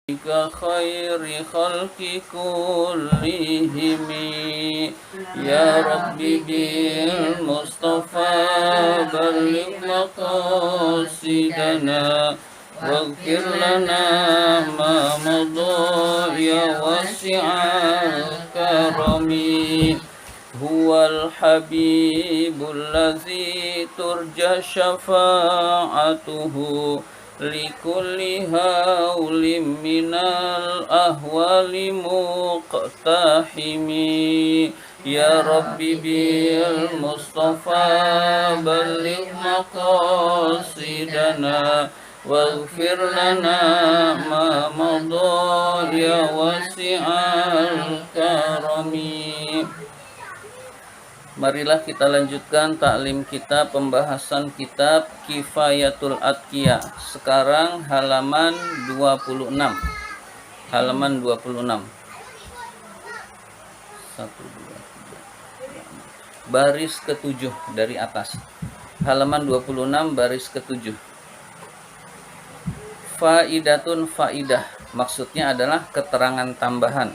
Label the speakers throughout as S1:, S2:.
S1: خير خلق كلهم يا رب بالمصطفى بلغ مقاصدنا واغفر لنا ما مضى يا واسع الكرم هو الحبيب الذي ترجى شفاعته لكل هول من الأهوال مقتحم يا رب بالمصطفى بلغ مقاصدنا واغفر لنا ما مضى يا واسع الكرم. Marilah kita lanjutkan taklim kita, pembahasan kitab Kifayatul Atqiya. Sekarang halaman 26. Halaman 26. 1, 2, 3. Baris ke-7 dari atas. Halaman 26 baris ke-7. Faidatun faidah. Maksudnya adalah keterangan tambahan.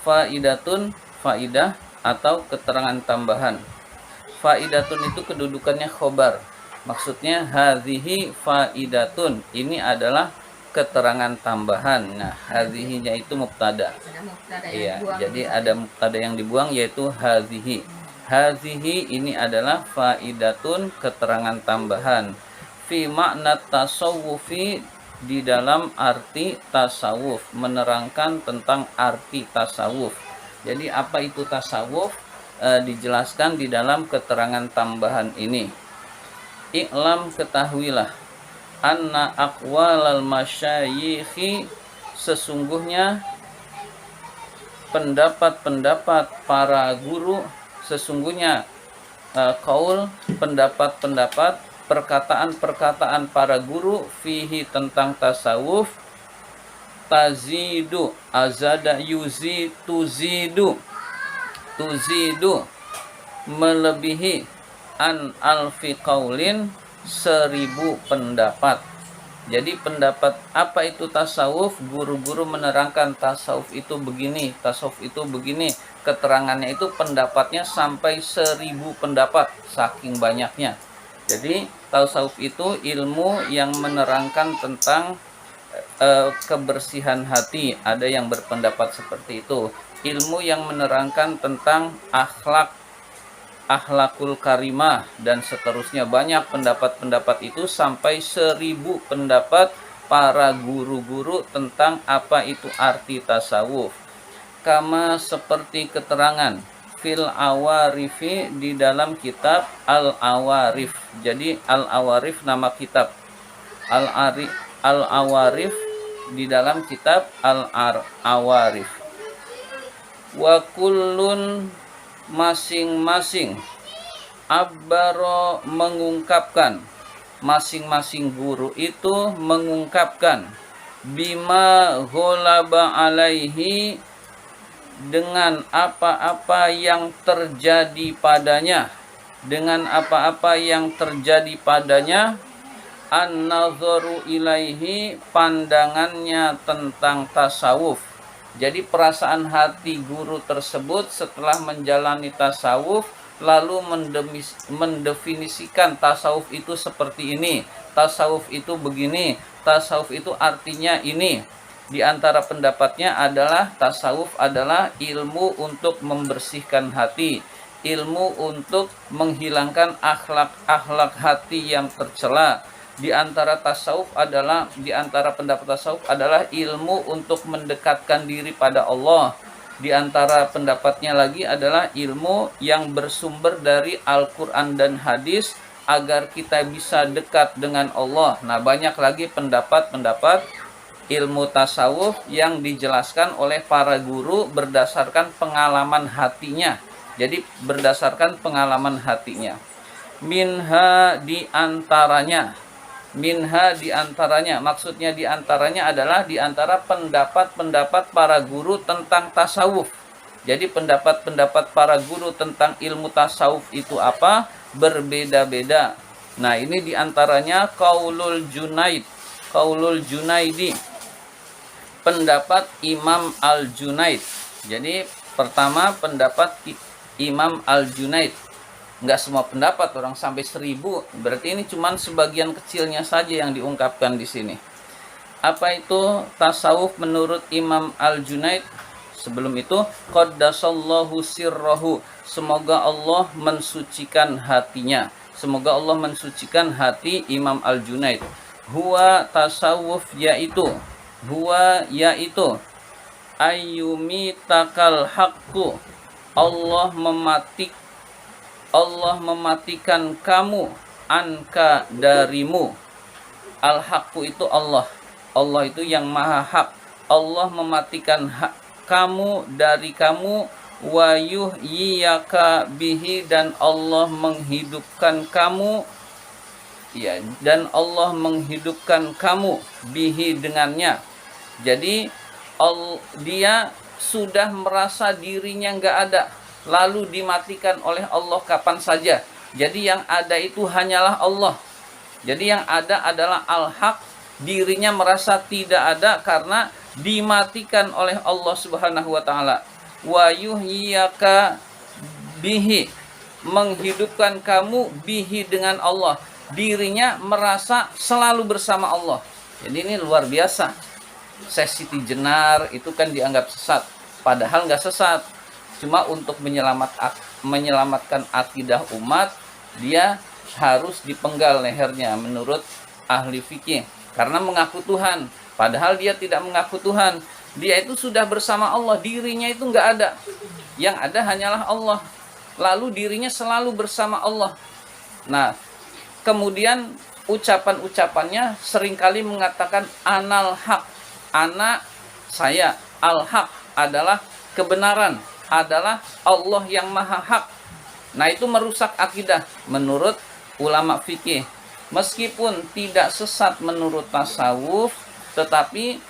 S1: Faidatun faidah atau keterangan tambahan. Faidatun itu kedudukannya khobar. Maksudnya hadhihi faidatun, ini adalah keterangan tambahan. Nah, hadhihinya itu mubtada. Iya, jadi ada mubtada yang dibuang yaitu hadhihi. Hadhihi ini adalah faidatun, keterangan tambahan. Fi makna tasawufi, di dalam arti tasawuf, menerangkan tentang arti tasawuf. Jadi apa itu tasawuf dijelaskan di dalam keterangan tambahan ini. I'lam, ketahuilah, anna aqwalal masyayikhi, sesungguhnya pendapat-pendapat para guru, sesungguhnya qaul, pendapat-pendapat, perkataan-perkataan para guru fihi, tentang tasawuf, tazidu, azada yuzi, tuzidu, melebihi, an alfi qaulin, 1000 pendapat. Jadi pendapat apa itu tasawuf, guru-guru menerangkan tasawuf itu begini, tasawuf itu begini, keterangannya itu pendapatnya sampai 1000 pendapat, saking banyaknya. Jadi tasawuf itu ilmu yang menerangkan tentang kebersihan hati. Ada yang berpendapat seperti itu. Ilmu yang menerangkan tentang akhlakul karimah dan seterusnya. Banyak pendapat-pendapat itu, sampai 1000 pendapat para guru-guru tentang apa itu arti tasawuf. Kama, seperti keterangan fil awarifi, di dalam kitab Al-Awarif. Jadi Al-Awarif nama kitab. Al-Awarif di dalam kitab Al-Awarif. Wa kullun, masing-masing, abbaro, mengungkapkan, masing-masing guru itu mengungkapkan, bima gholaba alaihi, dengan apa-apa yang terjadi padanya, dengan apa-apa yang terjadi padanya, an-nazaru ilaihi, pandangannya tentang tasawuf. Jadi perasaan hati guru tersebut setelah menjalani tasawuf, lalu mendefinisikan tasawuf itu seperti ini, tasawuf itu begini, tasawuf itu artinya ini. Di antara pendapatnya adalah tasawuf adalah ilmu untuk membersihkan hati, ilmu untuk menghilangkan akhlak hati yang tercela. Di antara pendapat tasawuf adalah ilmu untuk mendekatkan diri pada Allah. Di antara pendapatnya lagi adalah ilmu yang bersumber dari Al-Quran dan hadis agar kita bisa dekat dengan Allah. Nah, banyak lagi pendapat-pendapat ilmu tasawuf yang dijelaskan oleh para guru berdasarkan pengalaman hatinya. Jadi berdasarkan pengalaman hatinya. Minha, diantaranya, maksudnya diantaranya adalah diantara pendapat-pendapat para guru tentang tasawuf. Jadi pendapat-pendapat para guru tentang ilmu tasawuf itu apa? Berbeda-beda. Nah, ini diantaranya qaulul Junaidi. pendapat Imam Al-Junaid. Jadi pertama pendapat Imam Al-Junaid. Nggak semua pendapat, orang sampai 1000. Berarti ini cuman sebagian kecilnya saja yang diungkapkan di sini. Apa itu tasawuf menurut Imam Al-Junaid? Sebelum itu, qaddasallahu sirrahu. Semoga Allah mensucikan hatinya. Semoga Allah mensucikan hati Imam Al-Junaid. Huwa tasawuf yaitu ayyumi takal haqqu. Allah mematikan kamu anka darimu. Al-haqqu itu Allah. Allah itu yang maha hak. Allah mematikan kamu dari kamu, wa yuhyiyaka bihi, dan Allah menghidupkan kamu, ya, dan Allah menghidupkan kamu bihi, dengannya. Jadi dia sudah merasa dirinya nggak ada, lalu dimatikan oleh Allah kapan saja. Jadi yang ada itu hanyalah Allah. Jadi yang ada adalah al-haq. Dirinya merasa tidak ada karena dimatikan oleh Allah Subhanahu wa taala. Wa yuhyiyaka bihi, menghidupkan kamu bihi, dengan Allah. Dirinya merasa selalu bersama Allah. Jadi ini luar biasa. Syekh Siti Jenar itu kan dianggap sesat, padahal nggak sesat. Cuma untuk menyelamatkan akidah umat, dia harus dipenggal lehernya menurut ahli fikih karena mengaku Tuhan. Padahal dia tidak mengaku Tuhan. Dia itu sudah bersama Allah. Dirinya itu nggak ada. Yang ada hanyalah Allah. Lalu dirinya selalu bersama Allah. Nah, kemudian ucapan-ucapannya seringkali mengatakan anal haq. Anak saya. Al-haq adalah kebenaran. Adalah Allah yang maha hak. Nah, itu merusak akidah menurut ulama fikih. Meskipun tidak sesat menurut tasawuf, tetapi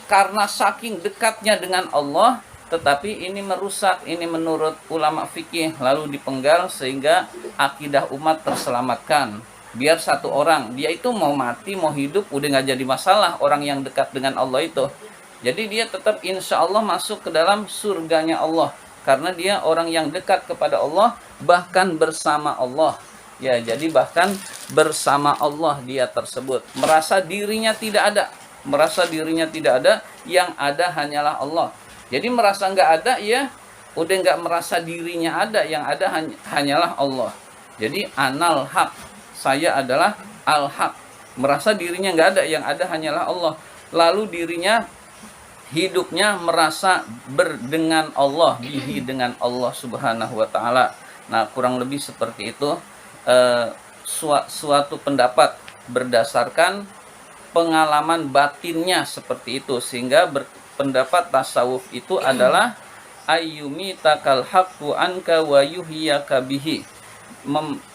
S1: karena saking dekatnya dengan Allah, tetapi ini merusak, ini menurut ulama fikih, lalu dipenggal sehingga akidah umat terselamatkan. Biar satu orang, dia itu mau mati, mau hidup, udah nggak jadi masalah orang yang dekat dengan Allah itu. Jadi dia tetap insya Allah masuk ke dalam surganya Allah. Karena dia orang yang dekat kepada Allah, bahkan bersama Allah. Ya, jadi bahkan bersama Allah dia tersebut. Merasa dirinya tidak ada. Merasa dirinya tidak ada, yang ada hanyalah Allah. Jadi merasa nggak ada, ya udah nggak merasa dirinya ada, yang ada hanyalah Allah. Jadi anal haq, saya adalah al haq. Merasa dirinya nggak ada, yang ada hanyalah Allah. Lalu dirinya, hidupnya merasa berdengan Allah, bihi, dengan Allah Subhanahu wa taala. Nah, kurang lebih seperti itu suatu pendapat berdasarkan pengalaman batinnya seperti itu, sehingga pendapat tasawuf itu adalah ayyumi takal haqqu anka wa yuhyiyaka bihi.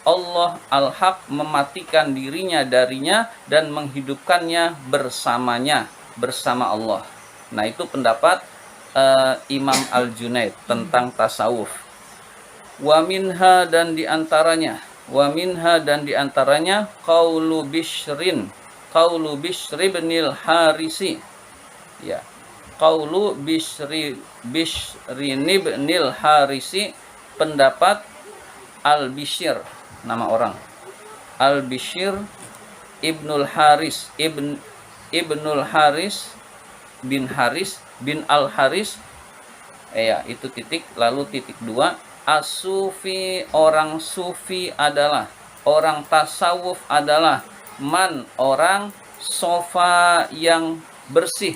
S1: Allah al-haq mematikan dirinya darinya dan menghidupkannya bersamanya, bersama Allah. Nah, itu pendapat Imam Al-Junaid tentang tasawuf. Wa minha, dan diantaranya qaulu Bishri binil Harisi. Ya. Qaulu Bishri binil Harisi, pendapat Al-Bishir, nama orang. Al-Bishir Ibnul Haris, Ibnul Haris bin Al-Haris. Ya, itu titik, lalu titik 2. As-sufi, orang sufi adalah, orang tasawuf adalah, man, orang, sofa, yang bersih,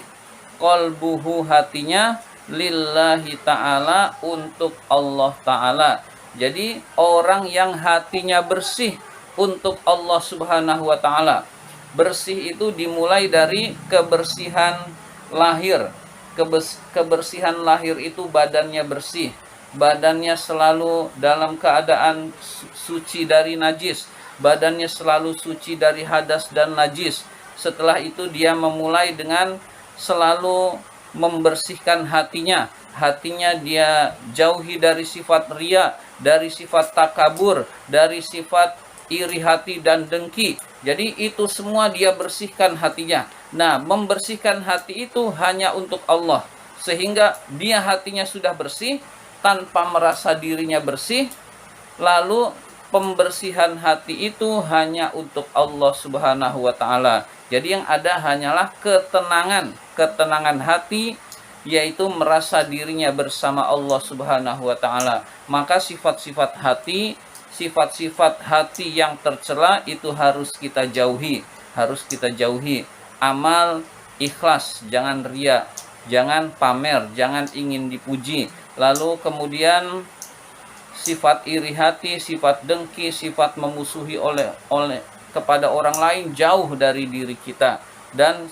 S1: qalbuhu, hatinya, lillahi ta'ala, untuk Allah ta'ala. Jadi orang yang hatinya bersih untuk Allah Subhanahu wa ta'ala. Bersih itu dimulai dari kebersihan lahir. Kebersihan lahir itu badannya bersih. Badannya selalu dalam keadaan suci dari najis. Badannya selalu suci dari hadas dan najis. Setelah itu dia memulai dengan selalu membersihkan hatinya. Hatinya dia jauhi dari sifat riya, dari sifat takabur, dari sifat iri hati dan dengki. Jadi itu semua dia bersihkan hatinya. Nah, membersihkan hati itu hanya untuk Allah, sehingga dia hatinya sudah bersih tanpa merasa dirinya bersih. Lalu pembersihan hati itu hanya untuk Allah Subhanahu wa taala. Jadi yang ada hanyalah ketenangan hati, yaitu merasa dirinya bersama Allah Subhanahu wa taala. Maka sifat-sifat hati yang tercela itu harus kita jauhi, Amal ikhlas, jangan ria, jangan pamer, jangan ingin dipuji. Lalu kemudian sifat iri hati, sifat dengki, sifat memusuhi oleh kepada orang lain jauh dari diri kita, dan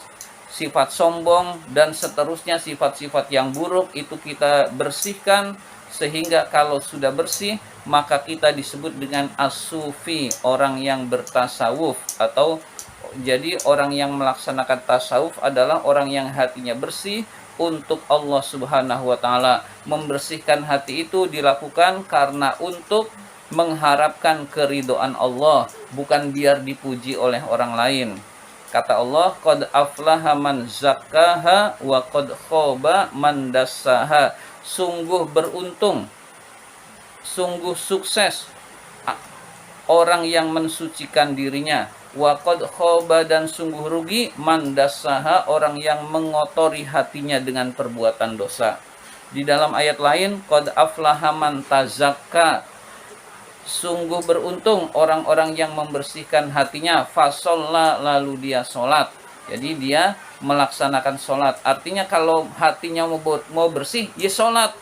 S1: sifat sombong dan seterusnya, sifat-sifat yang buruk itu kita bersihkan, sehingga kalau sudah bersih maka kita disebut dengan as-sufi, orang yang bertasawuf. Atau jadi orang yang melaksanakan tasawuf adalah orang yang hatinya bersih untuk Allah Subhanahu wa taala. Membersihkan hati itu dilakukan karena untuk mengharapkan keridhaan Allah, bukan biar dipuji oleh orang lain. Kata Allah, qad aflaha man zakkaha wa qad khaba man dassaha. Sungguh beruntung, sungguh sukses orang yang mensucikan dirinya. Wa qad khaba, dan sungguh rugi, man dassaha, orang yang mengotori hatinya dengan perbuatan dosa. Di dalam ayat lain, qad aflaha man tazakka, sungguh beruntung orang-orang yang membersihkan hatinya, fasolla, lalu dia sholat. Jadi dia melaksanakan sholat. Artinya kalau hatinya mau bersih, ya sholat.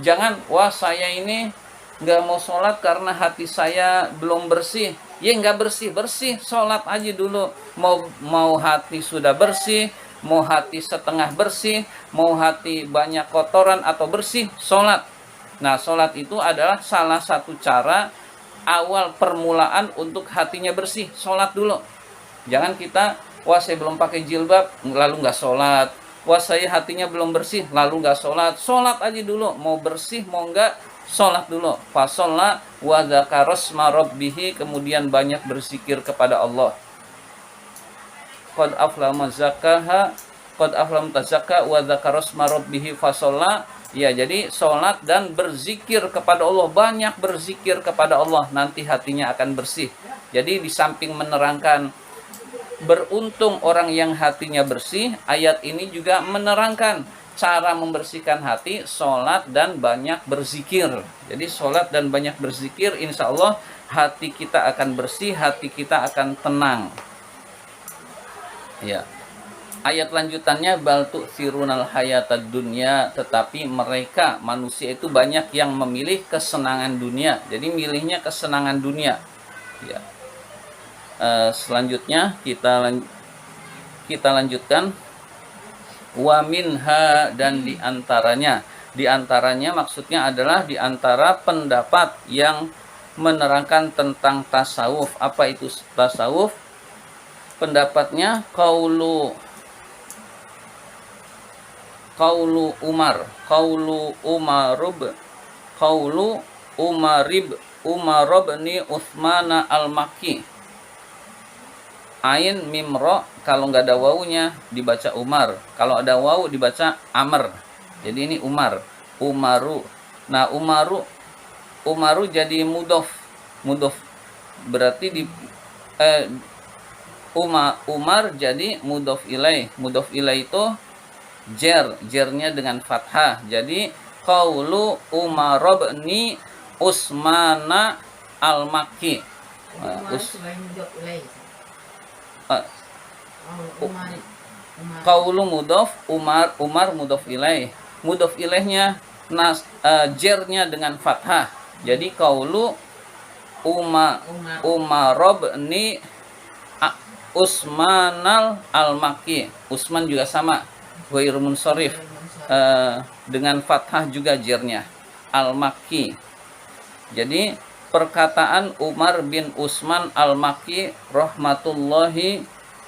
S1: Jangan, wah saya ini nggak mau sholat karena hati saya belum bersih. Ya nggak bersih, sholat aja dulu. Mau hati sudah bersih, mau hati setengah bersih, mau hati banyak kotoran atau bersih, sholat. Nah, sholat itu adalah salah satu cara awal permulaan untuk hatinya bersih. Sholat dulu. Jangan kita, wah saya belum pakai jilbab, lalu nggak sholat. Wah saya hatinya belum bersih, lalu nggak sholat. Sholat aja dulu, mau bersih mau nggak, sholat dulu. Fasolla wa dzakarasma rabbih, kemudian banyak berzikir kepada Allah. Qad aflaha man zakkaha, qad aflaha man tazakka wa dzakarasma rabbih fasolla. Ya, jadi sholat dan berzikir kepada Allah, banyak berzikir kepada Allah, nanti hatinya akan bersih. Jadi di samping menerangkan beruntung orang yang hatinya bersih, ayat ini juga menerangkan cara membersihkan hati, sholat dan banyak berzikir. Jadi sholat dan banyak berzikir, insya Allah hati kita akan bersih, hati kita akan tenang. Ya. Ayat lanjutannya, bal tu'thirunal hayatad dunya, tetapi mereka manusia itu banyak yang memilih kesenangan dunia. Jadi milihnya kesenangan dunia. Ya. Selanjutnya kita lanjutkan, wa minha, dan diantaranya maksudnya adalah diantara pendapat yang menerangkan tentang tasawuf. Apa itu tasawuf? Pendapatnya qaulu Umar bin Utsman al-Makki. Ain mimro, kalau nggak ada wawunya dibaca Umar, kalau ada wawu dibaca Amr. Jadi ini Umaru. Nah, Umaru jadi mudof berarti di Umar jadi mudof ilaih. Mudof ilaih itu jernya dengan fathah. Jadi qaulu Umar bin Utsman al-Makki. Qaulu mudhof, Umar mudhof ilaih. Mudhof ilaihnya jernya dengan fathah. Jadi qaulu Umar bin Utsman al-Makki. Utsman juga sama, ghair munsharif, dengan fathah juga jernya, al-Makki. Jadi perkataan Umar bin Utsman al-Makki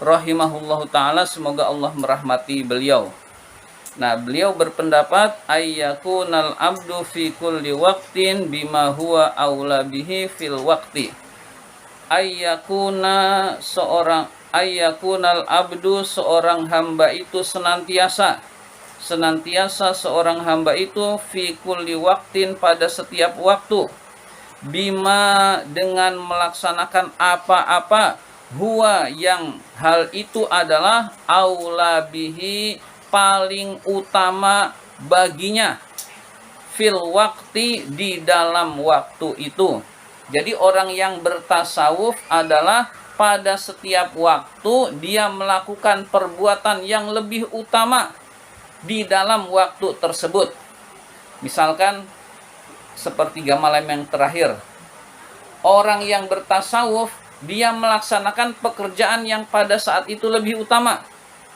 S1: rahimahullahu ta'ala, semoga Allah merahmati beliau. Nah, beliau berpendapat ayyakunal abdu fi kulli waqtin bima huwa aula bihi fil waqti. Ayyakuna, ayyakunal abdu, seorang hamba itu senantiasa seorang hamba itu fi kulli waktin, pada setiap waktu, bima, dengan melaksanakan apa-apa, huwa, yang hal itu adalah aula bihi, paling utama baginya, fil waktu, di dalam waktu itu. Jadi orang yang bertasawuf adalah pada setiap waktu dia melakukan perbuatan yang lebih utama di dalam waktu tersebut. Misalkan sepertiga malam yang terakhir, orang yang bertasawuf dia melaksanakan pekerjaan yang pada saat itu lebih utama,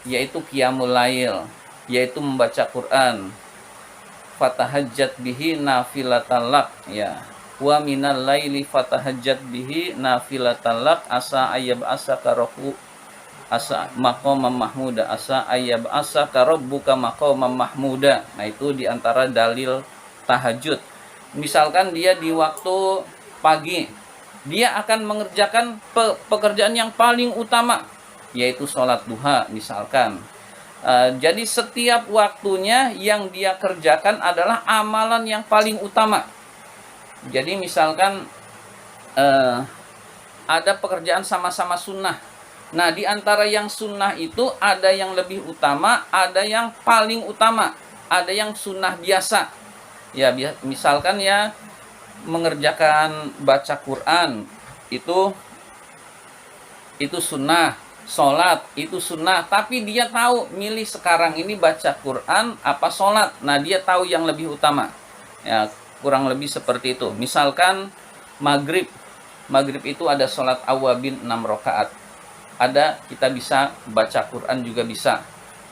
S1: yaitu qiyamul lail, yaitu membaca Quran. Fatahajjat bihi nafilatan lak, ya, wa minal laili fatahajjat bihi nafilatan lak, asa ayyab asaka rabbu asa maqamam mahmuda, asa ayyab asaka rabbuka maqamam mahmuda. Nah, itu diantara dalil tahajud. Misalkan dia di waktu pagi, dia akan mengerjakan pekerjaan yang paling utama, yaitu sholat duha misalkan. Jadi setiap waktunya yang dia kerjakan adalah amalan yang paling utama. Jadi misalkan ada pekerjaan sama-sama sunnah. Nah, di antara yang sunnah itu ada yang lebih utama, ada yang paling utama, ada yang sunnah biasa. Ya, misalkan ya mengerjakan baca Quran itu sunnah, sholat itu sunnah, tapi dia tahu milih sekarang ini baca Quran apa sholat. Nah, dia tahu yang lebih utama. Ya, kurang lebih seperti itu. Misalkan maghrib itu ada sholat awabin 6 rakaat. Ada, kita bisa baca Quran juga bisa.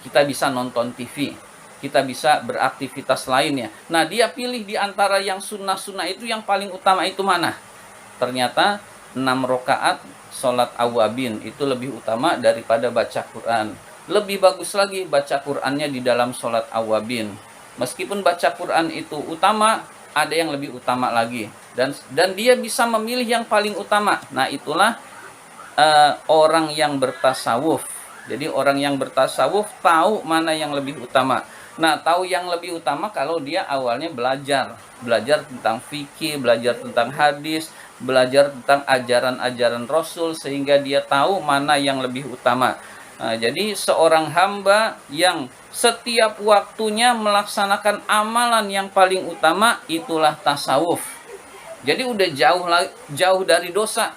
S1: Kita bisa nonton TV. Kita bisa beraktivitas lainnya. Nah, dia pilih di antara yang sunnah-sunnah itu yang paling utama itu mana? Ternyata 6 rakaat sholat awabin itu lebih utama daripada baca Quran. Lebih bagus lagi baca Qurannya di dalam sholat awabin. Meskipun baca Quran itu utama, ada yang lebih utama lagi. Dan dia bisa memilih yang paling utama. Nah, itulah orang yang bertasawuf. Jadi orang yang bertasawuf tahu mana yang lebih utama. Nah, tahu yang lebih utama kalau dia awalnya belajar tentang fikih, belajar tentang hadis, belajar tentang ajaran-ajaran Rasul, sehingga dia tahu mana yang lebih utama. Nah, jadi seorang hamba yang setiap waktunya melaksanakan amalan yang paling utama, itulah tasawuf. Jadi udah jauh dari dosa.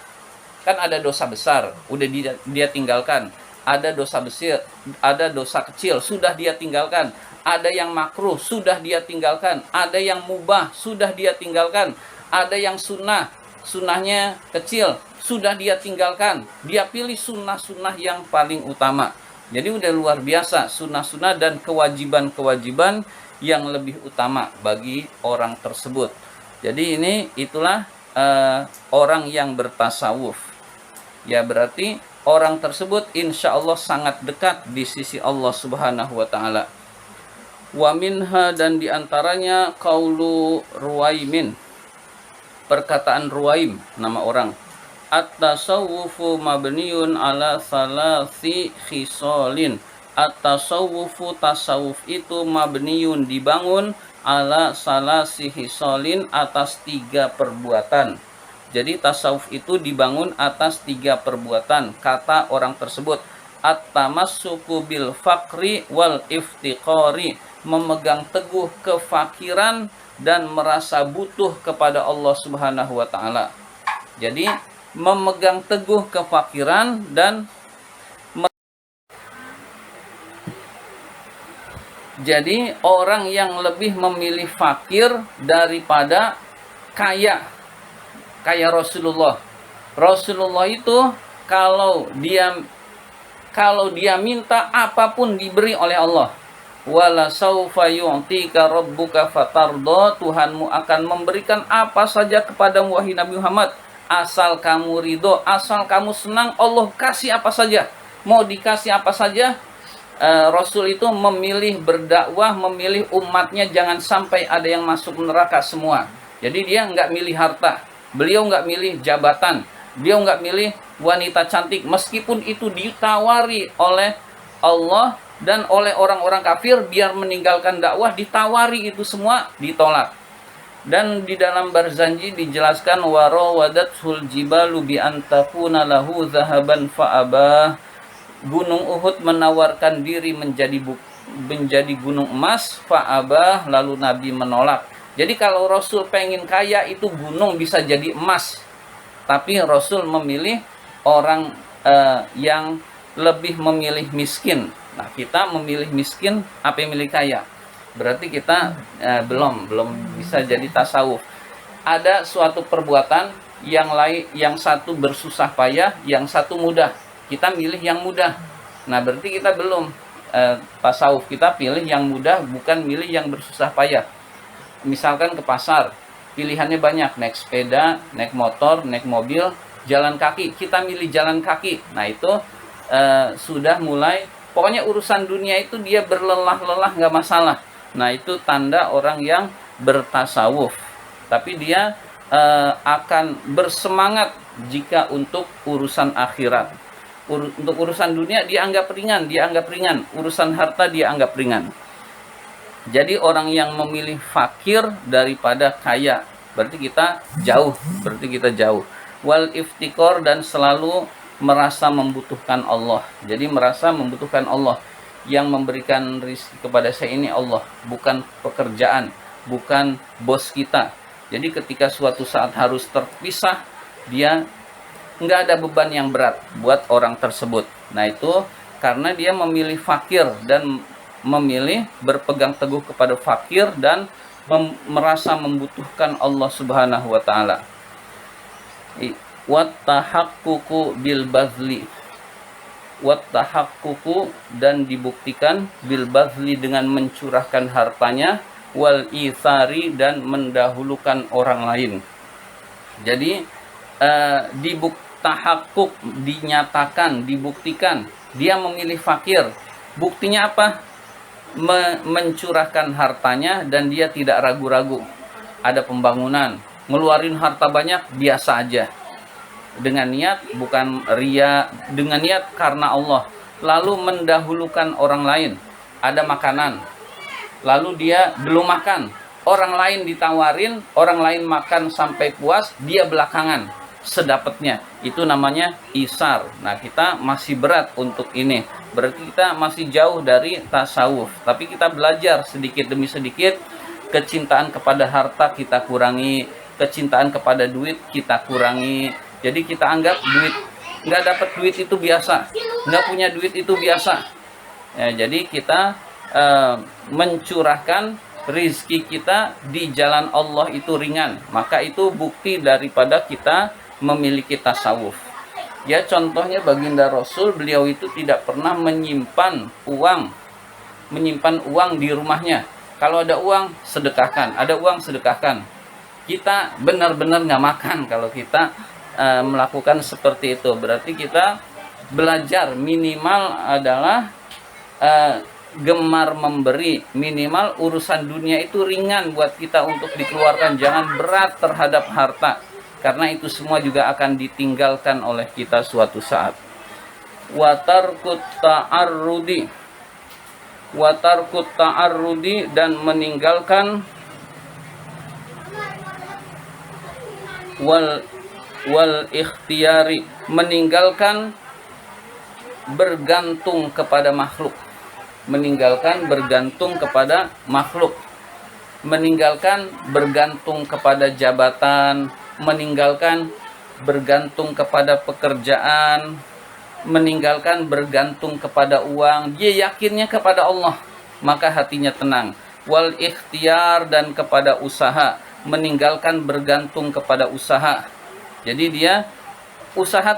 S1: Kan ada dosa besar, udah dia tinggalkan. Ada dosa besar, ada dosa kecil, sudah dia tinggalkan. Ada yang makruh, sudah dia tinggalkan. Ada yang mubah, sudah dia tinggalkan. Ada yang sunnahnya kecil, sudah dia tinggalkan. Dia pilih sunnah-sunnah yang paling utama. Jadi udah luar biasa sunnah-sunnah dan kewajiban-kewajiban yang lebih utama bagi orang tersebut. Jadi itulah orang yang bertasawuf. Ya, berarti orang tersebut insya Allah sangat dekat di sisi Allah Subhanahu wa ta'ala. Wa minha, dan diantaranya qaulu Ruwaimin, perkataan Ruwaim, nama orang. At-tasawwufu mabniun ala salasi khisalin. At-tasawwufu, tasawuf itu mabniun, dibangun, ala salasi khisalin, atas 3 perbuatan. Jadi tasawuf itu dibangun atas 3 perbuatan, kata orang tersebut. At-tamassuku bil faqri wal iftiqari, memegang teguh kefakiran dan merasa butuh kepada Allah Subhanahu wa ta'ala. Jadi memegang teguh kefakiran dan jadi orang yang lebih memilih fakir daripada kaya. Kayak Rasulullah itu kalau dia minta apapun diberi oleh Allah. Wala saufa yu'tika rabbuka fatarda, Tuhanmu akan memberikan apa saja kepadamu wahai Nabi Muhammad, asal kamu ridho, asal kamu senang, Allah kasih apa saja. Mau dikasih apa saja. Rasul itu memilih berdakwah, memilih umatnya jangan sampai ada yang masuk neraka semua. Jadi dia nggak milih harta. Beliau nggak milih jabatan, beliau nggak milih wanita cantik, meskipun itu ditawari oleh Allah dan oleh orang-orang kafir biar meninggalkan dakwah, ditawari itu semua ditolak. Dan di dalam Barzanji dijelaskan warawadatul jibalu bi antakuna lahu zahaban fa'abah. Gunung Uhud menawarkan diri menjadi gunung emas, fa'abah, lalu Nabi menolak. Jadi kalau Rasul pengen kaya itu gunung bisa jadi emas, tapi Rasul memilih orang yang lebih memilih miskin. Nah, kita memilih miskin apa yang milih kaya, berarti kita belum bisa jadi tasawuf. Ada suatu perbuatan yang lain, yang satu bersusah payah, yang satu mudah, kita milih yang mudah. Nah, berarti kita belum tasawuf. Kita pilih yang mudah, bukan milih yang bersusah payah. Misalkan ke pasar, pilihannya banyak, naik sepeda, naik motor, naik mobil, jalan kaki, kita milih jalan kaki. Nah, itu sudah mulai, pokoknya urusan dunia itu dia berlelah-lelah nggak masalah. Nah, itu tanda orang yang bertasawuf. Tapi dia akan bersemangat jika untuk urusan akhirat. Untuk urusan dunia dia anggap ringan, urusan harta dia anggap ringan. Jadi orang yang memilih fakir daripada kaya, berarti kita jauh, Wal iftikor, dan selalu merasa membutuhkan Allah. Jadi merasa membutuhkan Allah. Yang memberikan rezeki kepada saya ini Allah, bukan pekerjaan, bukan bos kita. Jadi ketika suatu saat harus terpisah, dia nggak ada beban yang berat buat orang tersebut. Nah, itu karena dia memilih fakir dan memilih berpegang teguh kepada fakir dan merasa membutuhkan Allah Subhanahu wa taala. Wattahaqququ bil bazli. Wattahaqququ, dan dibuktikan bil bazli, dengan mencurahkan hartanya, wal ithari, dan mendahulukan orang lain. Jadi tahakkuk, dinyatakan, dibuktikan dia memilih fakir. Buktinya apa? Mencurahkan hartanya dan dia tidak ragu-ragu. Ada pembangunan, ngeluarin harta banyak biasa aja, dengan niat bukan ria, dengan niat karena Allah. Lalu mendahulukan orang lain. Ada makanan, lalu dia belum makan, orang lain ditawarin, orang lain makan sampai puas, dia belakangan sedapatnya. Itu namanya isar. Nah, kita masih berat untuk ini, berarti kita masih jauh dari tasawuf. Tapi kita belajar sedikit demi sedikit. Kecintaan kepada harta kita kurangi, kecintaan kepada duit kita kurangi. Jadi kita anggap duit, nggak dapat duit itu biasa, nggak punya duit itu biasa ya. Jadi kita mencurahkan rizki kita di jalan Allah itu ringan, maka itu bukti daripada kita memiliki tasawuf. Ya, contohnya baginda Rasul, beliau itu tidak pernah menyimpan uang di rumahnya. Kalau ada uang sedekahkan, ada uang sedekahkan. Kita benar-benar nggak makan kalau kita melakukan seperti itu. Berarti kita belajar minimal adalah gemar memberi, minimal urusan dunia itu ringan buat kita untuk dikeluarkan, jangan berat terhadap harta, karena itu semua juga akan ditinggalkan oleh kita suatu saat. Watarkut ta'arrudi, dan meninggalkan wal ikhtiyari, meninggalkan bergantung kepada makhluk, meninggalkan bergantung kepada jabatan, meninggalkan bergantung kepada pekerjaan, meninggalkan bergantung kepada uang. Dia yakinnya kepada Allah, maka hatinya tenang. Wal ikhtiyar, dan kepada usaha, meninggalkan bergantung kepada usaha. Jadi dia usaha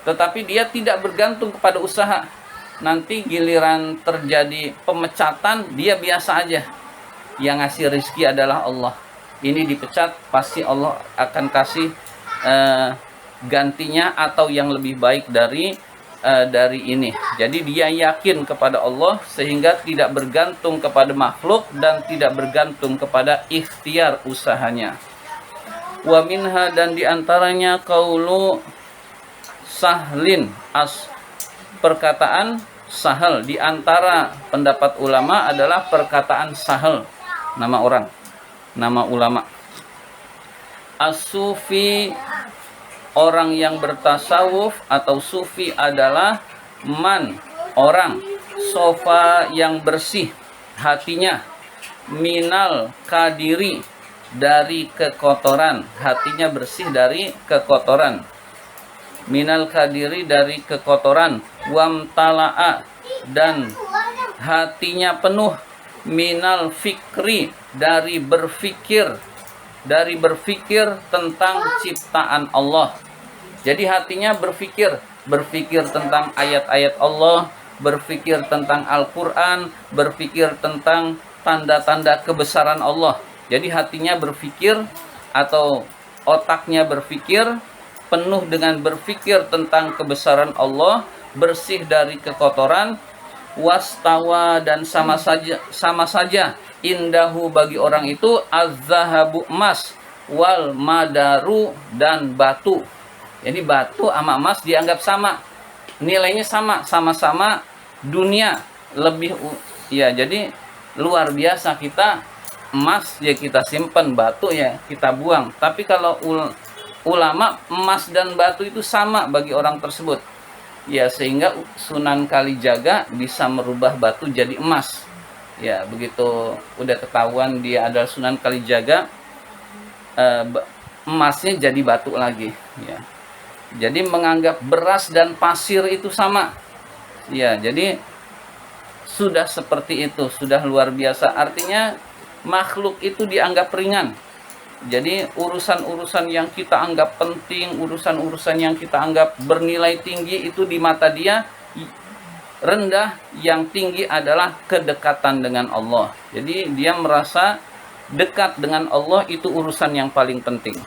S1: tetapi dia tidak bergantung kepada usaha. Nanti giliran terjadi pemecatan, dia biasa aja. Yang ngasih rezeki adalah Allah. Ini dipecat, pasti Allah akan kasih gantinya atau yang lebih baik dari ini. Jadi dia yakin kepada Allah sehingga tidak bergantung kepada makhluk dan tidak bergantung kepada ikhtiar usahanya. Wa minha, dan diantaranya qaulu Sahlin, perkataan Sahal. Di antara pendapat ulama adalah perkataan Sahal, nama orang, nama ulama. As-sufi, orang yang bertasawuf atau sufi adalah man, orang, sofa yang bersih hatinya, minal kadiri, dari kekotoran, hatinya bersih dari kekotoran, minal kadiri, dari kekotoran, wamtala'a, dan hatinya penuh, minal fikri, dari berfikir tentang ciptaan Allah. Jadi hatinya berfikir tentang ayat-ayat Allah, berfikir tentang Al-Quran, berfikir tentang tanda-tanda kebesaran Allah. Jadi hatinya berfikir atau otaknya berfikir, penuh dengan berfikir tentang kebesaran Allah, bersih dari kekotoran, wastawa, dan sama saja indahu bagi orang itu az-zahabu, emas, wal madaru, dan batu. Jadi batu sama emas dianggap sama, nilainya sama-sama dunia lebih, ya. Jadi luar biasa, kita emas ya kita simpan, batu ya kita buang. Tapi kalau ulama, emas dan batu itu sama bagi orang tersebut, ya, sehingga Sunan Kalijaga bisa merubah batu jadi emas. Ya, begitu udah ketahuan dia adalah Sunan Kalijaga, emasnya jadi batu lagi, ya. Jadi menganggap beras dan pasir itu sama, ya. Jadi sudah seperti itu, sudah luar biasa. Artinya makhluk itu dianggap ringan. Jadi urusan-urusan yang kita anggap penting, urusan-urusan yang kita anggap bernilai tinggi, itu di mata dia rendah. Yang tinggi adalah kedekatan dengan Allah. Jadi dia merasa dekat dengan Allah, itu urusan yang paling penting.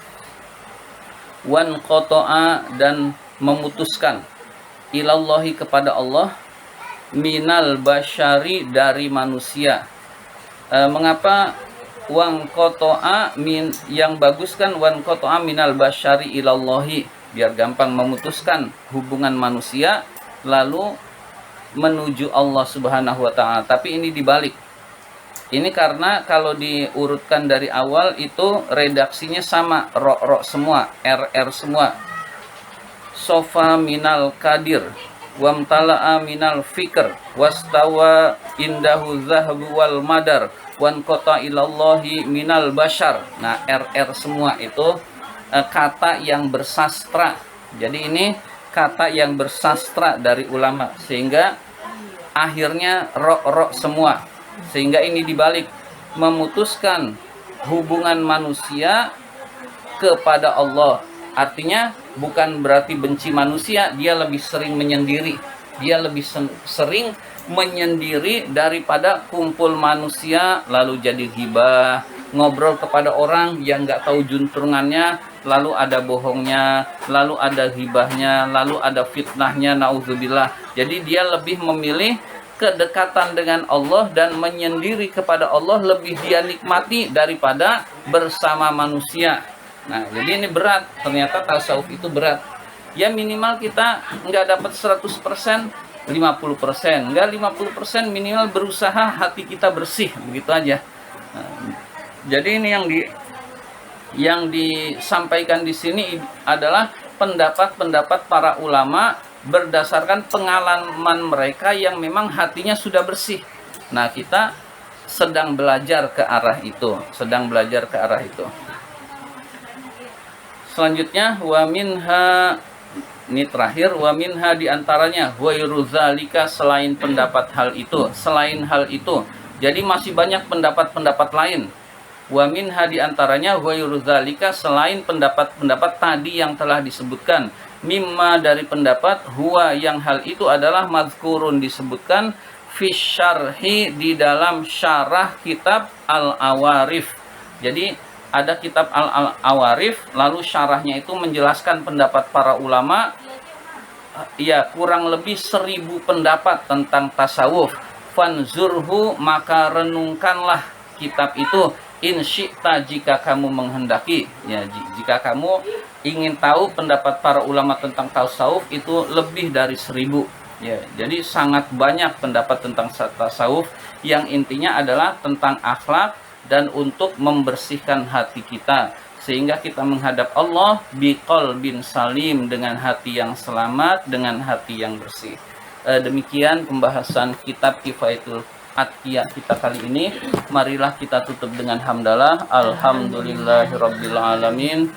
S1: Wan qata'a, dan memutuskan, ilallahi, kepada Allah, minal basyari, dari manusia. Mengapa wan qata'a, yang bagus kan wan qata'a minal basyari ilallahi, biar gampang memutuskan hubungan manusia lalu menuju Allah Subhanahu wa taala. Tapi ini dibalik. Ini karena kalau diurutkan dari awal itu redaksinya sama, ro semua, rr semua. Sofa minal kadir, wamtala'a minal fikr, wastawa indahu zahabu wal madar, wan qata ilallahi minal bashar. Nah, rr semua itu kata yang bersastra. Jadi ini kata yang bersastra dari ulama, sehingga akhirnya ro semua. Sehingga ini dibalik, memutuskan hubungan manusia kepada Allah. Artinya bukan berarti benci manusia, dia lebih sering menyendiri. Dia lebih sering menyendiri daripada kumpul manusia lalu jadi ghibah, ngobrol kepada orang yang nggak tahu juntrungannya, lalu ada bohongnya, lalu ada ghibahnya, lalu ada fitnahnya, naudzubillah. Jadi dia lebih memilih kedekatan dengan Allah dan menyendiri kepada Allah, lebih dia nikmati daripada bersama manusia. Nah, jadi ini berat, ternyata tasawuf itu berat. Ya minimal kita nggak dapat 100%, 50%, nggak 50%, minimal berusaha hati kita bersih, begitu aja. Nah, jadi ini yang disampaikan di sini adalah pendapat-pendapat para ulama berdasarkan pengalaman mereka yang memang hatinya sudah bersih. Nah, kita sedang belajar ke arah itu, Selanjutnya, wa minha, ini terakhir, wa minha, diantaranya, ghairu dzalika, selain pendapat hal itu, Jadi masih banyak pendapat-pendapat lain. Wa minha, diantaranya, ghairu dzalika, selain pendapat-pendapat tadi yang telah disebutkan. Mimma, dari pendapat, huwa, yang hal itu adalah mazkurun, disebutkan fi syarhi, di dalam syarah kitab Al-Awarif. Jadi ada kitab Al-Awarif, lalu syarahnya itu menjelaskan pendapat para ulama, ya kurang lebih 1000 pendapat tentang tasawuf. Fanzurhu, maka renungkanlah kitab itu, In syi'ta, jika kamu menghendaki, ya, jika kamu ingin tahu pendapat para ulama tentang tasawuf itu lebih dari 1000. Ya, jadi sangat banyak pendapat tentang tasawuf yang intinya adalah tentang akhlak dan untuk membersihkan hati kita sehingga kita menghadap Allah biqalbin salim, dengan hati yang selamat, dengan hati yang bersih. Demikian pembahasan kitab Kifayatul Atqiya kita kali ini. Marilah kita tutup dengan hamdalah. Alhamdulillahirabbil alamin.